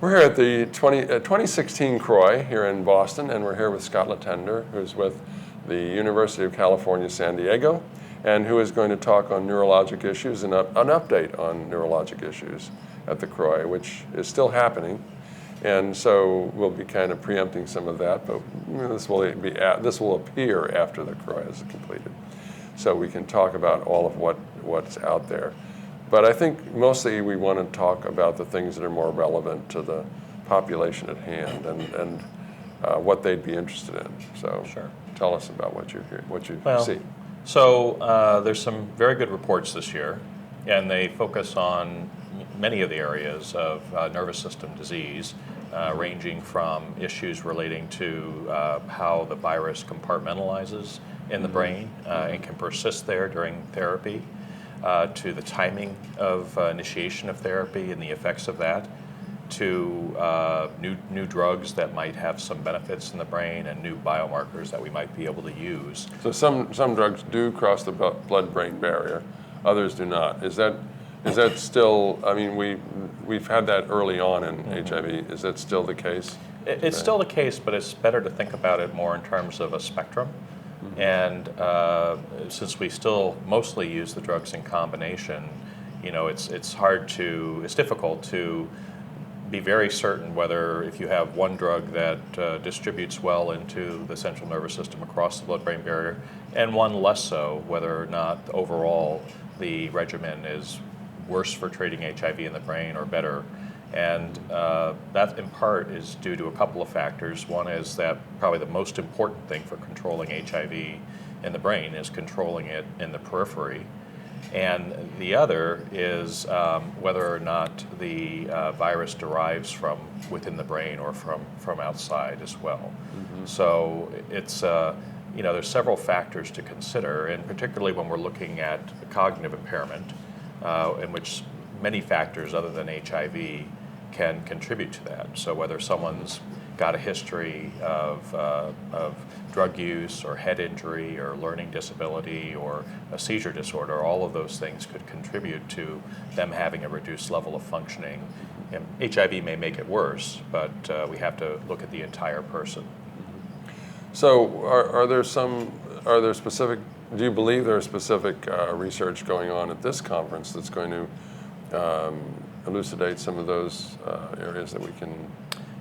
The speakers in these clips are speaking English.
We're here at the 2016 CROI here in Boston, and we're here with Scott Letendre, who's with the University of California, San Diego, and who is going to talk on neurologic issues and an update on neurologic issues at the CROI, which is still happening. And so we'll be kind of preempting some of that, but this will appear after the CROI is completed. So we can talk about all of what's out there. But I think mostly we want to talk about the things that are more relevant to the population at hand and what they'd be interested in. So sure. Tell us about what you see. So there's some very good reports this year, and they focus on many of the areas of nervous system disease, ranging from issues relating to how the virus compartmentalizes in the brain and can persist there during therapy, to the timing of initiation of therapy and the effects of that, to new drugs that might have some benefits in the brain and new biomarkers that we might be able to use. So some drugs do cross the blood-brain barrier, others do not. Is that still, I mean, we've had that early on in HIV. Is that still the case? It's still the case, but it's better to think about it more in terms of a spectrum. And since we still mostly use the drugs in combination, it's difficult to be very certain whether if you have one drug that distributes well into the central nervous system across the blood-brain barrier and one less so, whether or not overall the regimen is worse for treating HIV in the brain or better. And that in part is due to a couple of factors. One is that probably the most important thing for controlling HIV in the brain is controlling it in the periphery. And the other is whether or not the virus derives from within the brain or from outside as well. So it's, there's several factors to consider, and particularly when we're looking at cognitive impairment, in which many factors other than HIV can contribute to that. So whether someone's got a history of drug use or head injury or learning disability or a seizure disorder, all of those things could contribute to them having a reduced level of functioning. And HIV may make it worse, but we have to look at the entire person. So do you believe there is specific research going on at this conference that's going to elucidate some of those areas that we can?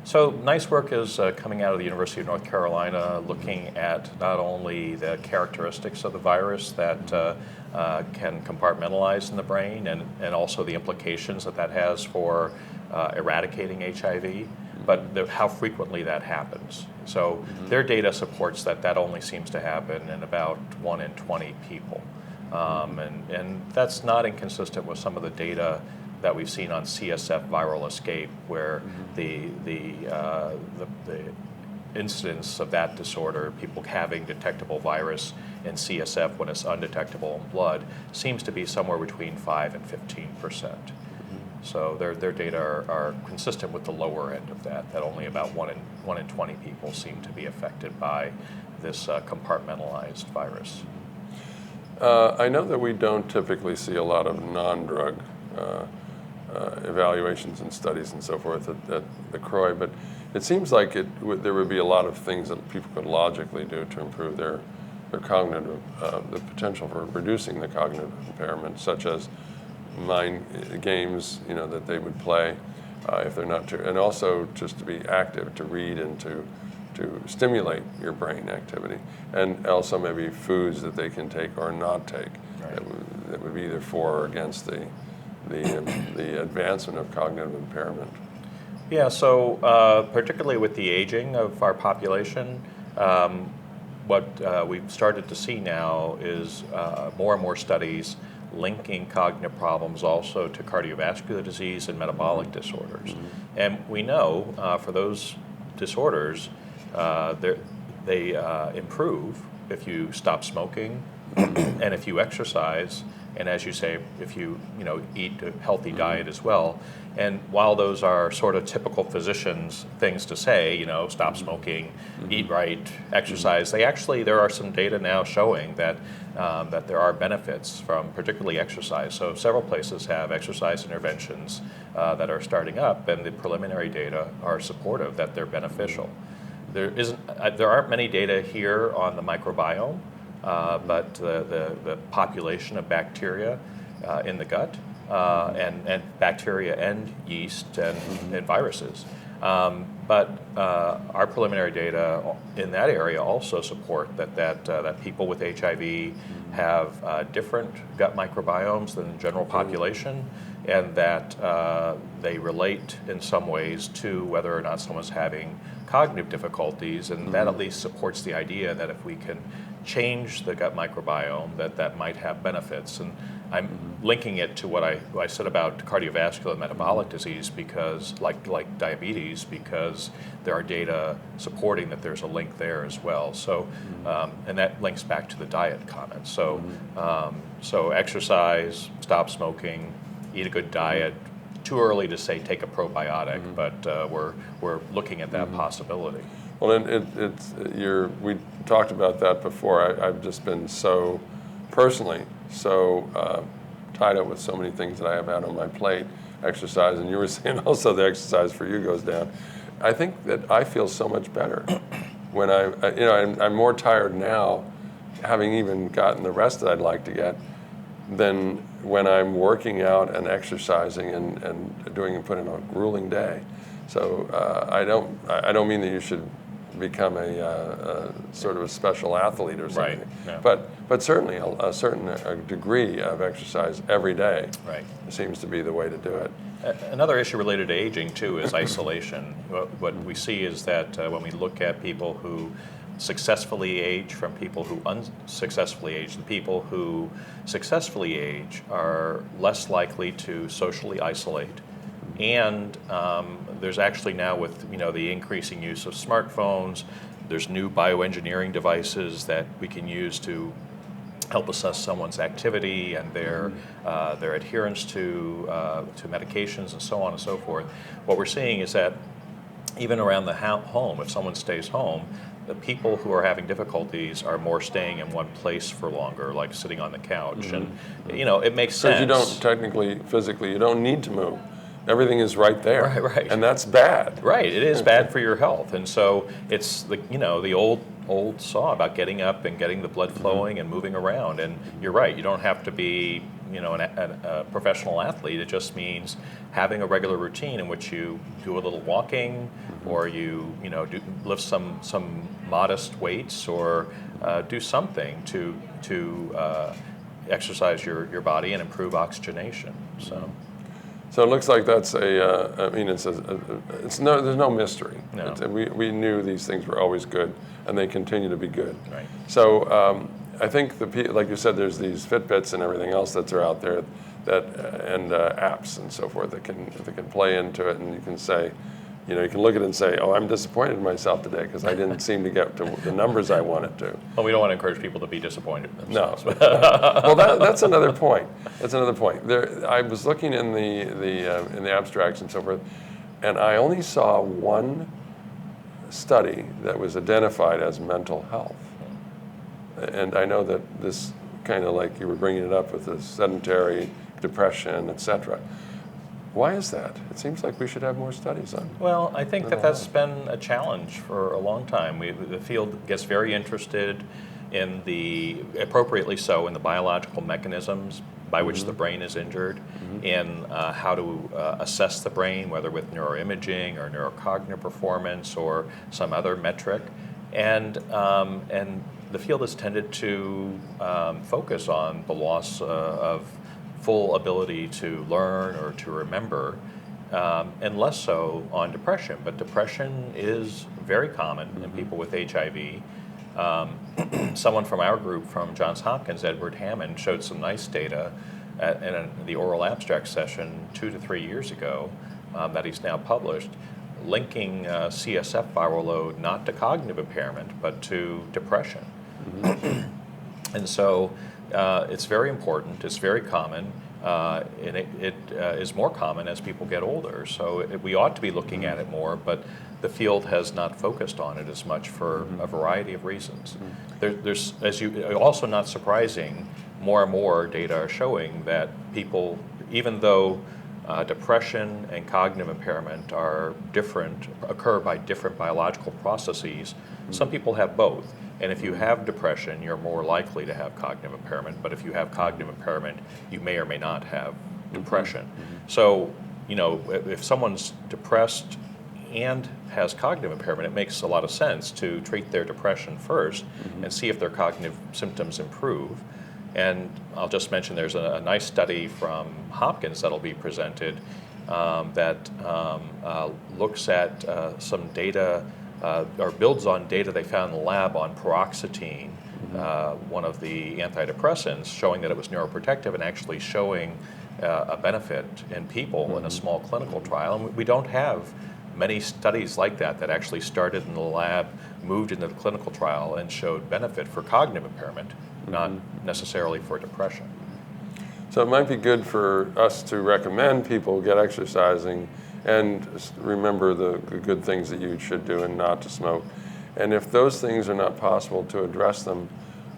So nice work is coming out of the University of North Carolina, looking at not only the characteristics of the virus that can compartmentalize in the brain and also the implications that has for eradicating HIV, but how frequently that happens. So their data supports that only seems to happen in about 1 in 20 people. And that's not inconsistent with some of the data that we've seen on CSF viral escape, where the incidence of that disorder, people having detectable virus in CSF when it's undetectable in blood, seems to be somewhere between 5 and 15%. So their data are consistent with the lower end of that only about 1 in 20 people seem to be affected by this compartmentalized virus. I know that we don't typically see a lot of non-drug evaluations and studies and so forth at the CROI, but it seems like there would be a lot of things that people could logically do to improve their cognitive, the potential for reducing the cognitive impairment, such as mind games, that they would play if they're not too, and also just to be active, to read and to stimulate your brain activity, and also maybe foods that they can take or not take. Right. That would be either for or against the advancement of cognitive impairment. Yeah, so particularly with the aging of our population, what we've started to see now is more and more studies linking cognitive problems also to cardiovascular disease and metabolic disorders. And we know for those disorders, they improve if you stop smoking and if you exercise and as you say, if you eat a healthy diet as well. And while those are sort of typical physicians things to say, stop smoking, eat right, exercise, there are some data now showing that that there are benefits from particularly exercise. So several places have exercise interventions that are starting up, and the preliminary data are supportive that they're beneficial. There aren't many data here on the microbiome, but the population of bacteria in the gut, and bacteria and yeast and viruses. But our preliminary data in that area also support that people with HIV have different gut microbiomes than the general population, and that they relate in some ways to whether or not someone's having cognitive difficulties, and that at least supports the idea that if we can change the gut microbiome, that might have benefits. And I'm linking it to what I said about cardiovascular and metabolic disease, because like diabetes, because there are data supporting that there's a link there as well. So, and that links back to the diet comment. So, so exercise, stop smoking, eat a good diet. Too early to say take a probiotic, but we're looking at that possibility. Well, we talked about that before. I've just been so personally tied up with so many things that I have out on my plate, exercise, and you were saying also the exercise for you goes down. I think that I feel so much better when I'm more tired now, having even gotten the rest that I'd like to get, than when I'm working out and exercising and putting in a grueling day. So I don't mean that you should become a sort of a special athlete or something. Right. Yeah. But certainly a certain degree of exercise every day seems to be the way to do it. Another issue related to aging too is isolation. What we see is that when we look at people who successfully age from people who unsuccessfully age, the people who successfully age are less likely to socially isolate. And there's actually now, with the increasing use of smartphones, there's new bioengineering devices that we can use to help assess someone's activity and their adherence to medications and so on and so forth. What we're seeing is that even around the home, if someone stays home, the people who are having difficulties are more staying in one place for longer, like sitting on the couch. And it makes sense. Because you don't technically, physically, you don't need to move. Everything is right there. Right. And that's bad. Right, it is bad for your health. And so it's the old saw about getting up and getting the blood flowing and moving around. And you're right, you don't have to be a professional athlete. It just means having a regular routine in which you do a little walking, or you lift some modest weights, or do something to exercise your body and improve oxygenation. So it looks like that's there's no mystery. No. We knew these things were always good, and they continue to be good. Right. So I think like you said, there's these Fitbits and everything else that are out there and apps and so forth that can play into it, and you can say, you can look at it and say, oh, I'm disappointed in myself today because I didn't seem to get to the numbers I wanted to. Well, we don't want to encourage people to be disappointed in themselves. No. Well, that's another point. I was looking in the abstracts and so forth, and I only saw one study that was identified as mental health. And I know that this kind of, like you were bringing it up with the sedentary depression, et cetera. Why is that? It seems like we should have more studies on it. Well, I think that's been a challenge for a long time. The field gets very interested in appropriately so, in the biological mechanisms by which the brain is injured, in how to assess the brain, whether with neuroimaging or neurocognitive performance or some other metric. And the field has tended to focus on the loss of full ability to learn or to remember, and less so on depression. But depression is very common in people with HIV. Someone from our group from Johns Hopkins, Edward Hammond, showed some nice data in the oral abstract session 2 to 3 years ago that he's now published, linking CSF viral load not to cognitive impairment, but to depression. And so it's very important. It's very common. And it is more common as people get older. So we ought to be looking at it more, but the field has not focused on it as much for a variety of reasons. There's, also not surprising, more and more data are showing that people, even though depression and cognitive impairment are different, occur by different biological processes, some people have both. And if you have depression, you're more likely to have cognitive impairment. But if you have cognitive impairment, you may or may not have depression. So, if someone's depressed and has cognitive impairment, it makes a lot of sense to treat their depression first and see if their cognitive symptoms improve. And I'll just mention there's a nice study from Hopkins that'll be presented that looks at some data or builds on data they found in the lab on paroxetine, one of the antidepressants, showing that it was neuroprotective and actually showing a benefit in people in a small clinical trial. And we don't have many studies like that that actually started in the lab, moved into the clinical trial, and showed benefit for cognitive impairment, not necessarily for depression. So it might be good for us to recommend people get exercising and remember the good things that you should do and not to smoke. And if those things are not possible, to address them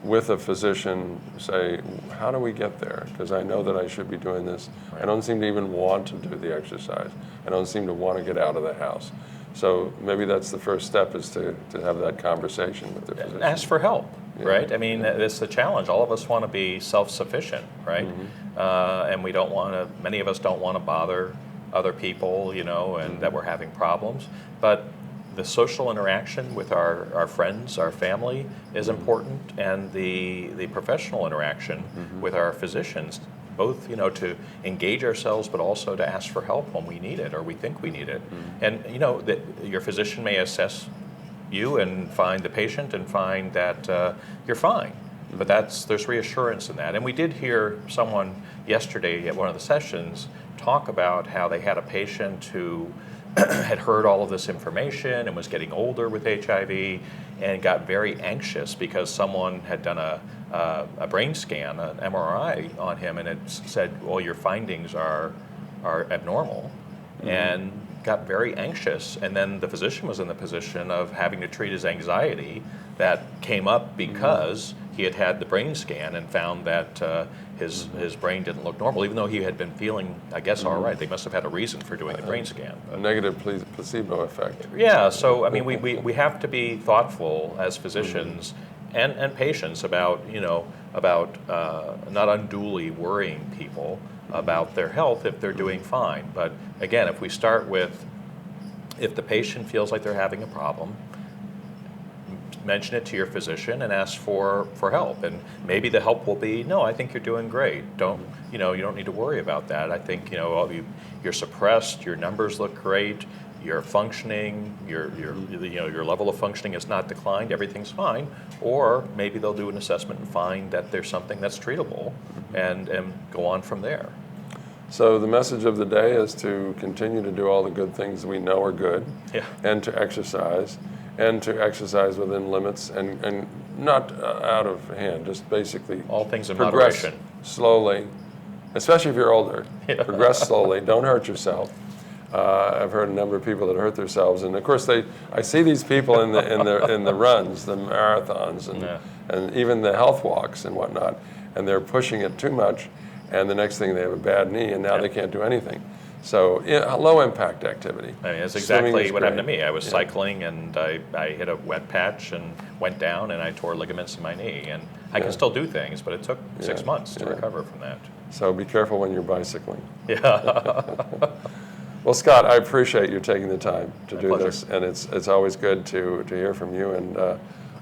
with a physician, say, how do we get there? Because I know that I should be doing this. Right. I don't seem to even want to do the exercise. I don't seem to want to get out of the house. So maybe that's the first step, is to have that conversation with the physician. Ask for help, right? I mean, it's the challenge. All of us want to be self-sufficient, right? And we don't want to, many of us don't want to bother other people, and that we're having problems. But the social interaction with our friends, our family is important, and the professional interaction with our physicians, both to engage ourselves, but also to ask for help when we need it or we think we need it. And that your physician may assess you and find the patient and find that you're fine. But there's reassurance in that. And we did hear someone yesterday at one of the sessions talk about how they had a patient who had heard all of this information and was getting older with HIV and got very anxious because someone had done a brain scan, an MRI on him, and it said, well, your findings are abnormal, and got very anxious. And then the physician was in the position of having to treat his anxiety that came up because he had had the brain scan and found that his brain didn't look normal, even though he had been feeling, I guess, all right. They must have had a reason for doing the brain scan. A negative placebo effect. Yeah, so I mean, we have to be thoughtful as physicians and patients about, not unduly worrying people about their health if they're doing fine. But again, if we start with, if the patient feels like they're having a problem, mention it to your physician and ask for help. And maybe the help will be, no, I think you're doing great. You don't need to worry about that. I think, you're suppressed, your numbers look great, you're functioning, your level of functioning has not declined, everything's fine. Or maybe they'll do an assessment and find that there's something that's treatable and go on from there. So the message of the day is to continue to do all the good things we know are good, and to exercise within limits and not out of hand, just basically all things in progress moderation. Slowly, especially if you're older. Progress slowly, don't hurt yourself. I've heard a number of people that hurt themselves, and of course I see these people in the runs, the marathons, and even the health walks and whatnot, and they're pushing it too much, and the next thing they have a bad knee, and now they can't do anything. So low impact activity. I mean, that's exactly what happened to me. I was cycling and I hit a wet patch and went down and I tore ligaments in my knee. And I can still do things, but it took 6 months to recover from that. So be careful when you're bicycling. Yeah. Well, Scott, I appreciate you taking the time to do pleasure. this, and it's always good to hear from you. And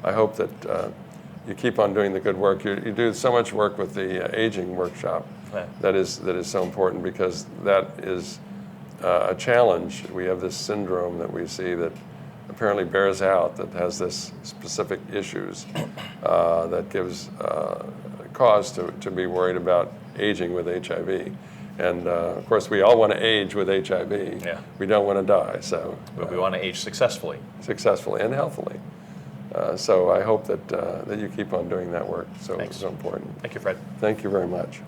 I hope that you keep on doing the good work. You do so much work with the aging workshop. That is so important, because that is a challenge. We have this syndrome that we see that apparently bears out, that has this specific issues that gives cause to be worried about aging with HIV. And of course, we all want to age with HIV. Yeah. We don't want to die. So, but we want to age successfully. Successfully and healthily. So I hope that, that you keep on doing that work. So Thanks. it's so important. Thank you, Fred. Thank you very much.